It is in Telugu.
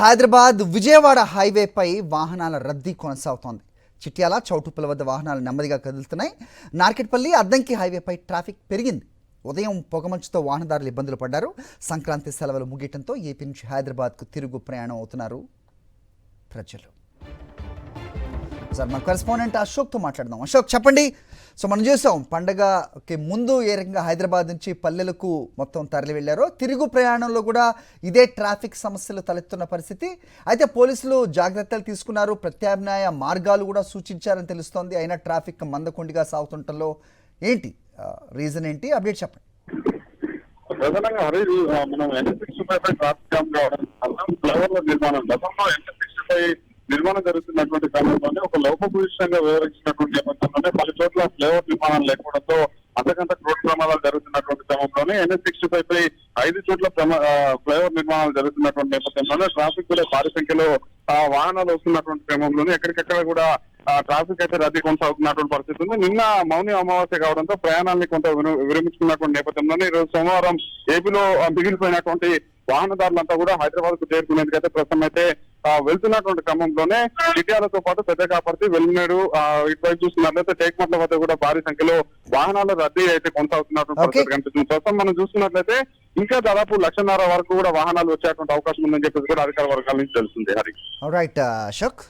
హైదరాబాద్ విజయవాడ హైవేపై వాహనాల రద్దీ కొనసాగుతోంది. చిట్యాల చౌటుప్పల వద్ద వాహనాలు నెమ్మదిగా కదులుతున్నాయి. నార్కెట్పల్లి అద్దంకి హైవేపై ట్రాఫిక్ పెరిగింది. ఉదయం పొగమంచుతో వాహనదారులు ఇబ్బందులు పడ్డారు. సంక్రాంతి సెలవులు ముగియటంతో ఏపీ నుంచి హైదరాబాద్కు తిరుగు ప్రయాణం అవుతున్నారు ప్రజలు. సార్, మా కరెస్పాండెంట్ అశోక్తో మాట్లాడదాం. అశోక్, చెప్పండి. సో మనం చూసాం పండగకి ముందు ఏ రకంగా హైదరాబాద్ నుంచి పల్లెలకు మొత్తం తరలి వెళ్ళారో, తిరుగు ప్రయాణంలో కూడా ఇదే ట్రాఫిక్ సమస్యలు తలెత్తున్న పరిస్థితి. అయితే పోలీసులు జాగ్రత్తలు తీసుకున్నారు, ప్రత్యామ్నాయ మార్గాలు కూడా సూచించారని తెలుస్తోంది. అయినా ట్రాఫిక్ మందకొండిగా సాగుతుంటలో ఏంటి రీజన్ ఏంటి? అప్డేట్ చెప్పండి. ప్రధానంగా మనం ఎన్ఎస్65 ట్రాఫిక్ జామ్ కావడం ఫ్లైఓవర్ల నిర్మాణం గతంలో ఎన్ఎస్65 నిర్మాణం జరుగుతున్నటువంటి సమయంలోనే ఒక లోపభూయిష్టంగా వివరించినటువంటి నేపథ్యంలోనే పలు చోట్ల ఫ్లైఓవర్ నిర్మాణం లేకపోవడంతో అంతకంత రోడ్డు ప్రమాదాలు జరుగుతున్నటువంటి క్రమంలోనే ఎన్ఎస్65 పై 5 చోట్ల ఫ్లైఓవర్ నిర్మాణాలు జరుగుతున్నటువంటి నేపథ్యంలోనే ట్రాఫిక్ కూడా భారీ సంఖ్యలో వాహనాలు వస్తున్నటువంటి క్రమంలోనే ఎక్కడికెక్కడ కూడా ట్రాఫిక్ అయితే రద్దీ కొనసాగుతున్నటువంటి పరిస్థితి ఉంది. నిన్న మౌని అమావాస్య కావడంతో ప్రయాణాన్ని కొంత విరమించుకున్నటువంటి నేపథ్యంలోనే ఈ రోజు సోమవారం ఏపీలో మిగిలిపోయినటువంటి వాహనదారులంతా కూడా హైదరాబాద్ కు చేరుకునేందుకైతే ప్రస్తుతం అయితే వెళ్తున్నటువంటి క్రమంలోనే చిట్యాలతో పాటు పెద్ద కాపర్తి వెల్మేడు ఇటువైపు చూస్తున్నట్లయితే టేక్మట్ల వద్ద కూడా భారీ సంఖ్యలో వాహనాల రద్దీ అయితే కొనసాగుతున్నటువంటి పరిస్థితి కనిపిస్తుంది. ప్రస్తుతం మనం చూస్తున్నట్లయితే ఇంకా దాదాపు 1,50,000 వరకు కూడా వాహనాలు వచ్చేటువంటి అవకాశం ఉందని చెప్పేసి కూడా అధికార వర్గాల నుంచి తెలుస్తుంది. హరి రైట్ అశోక్.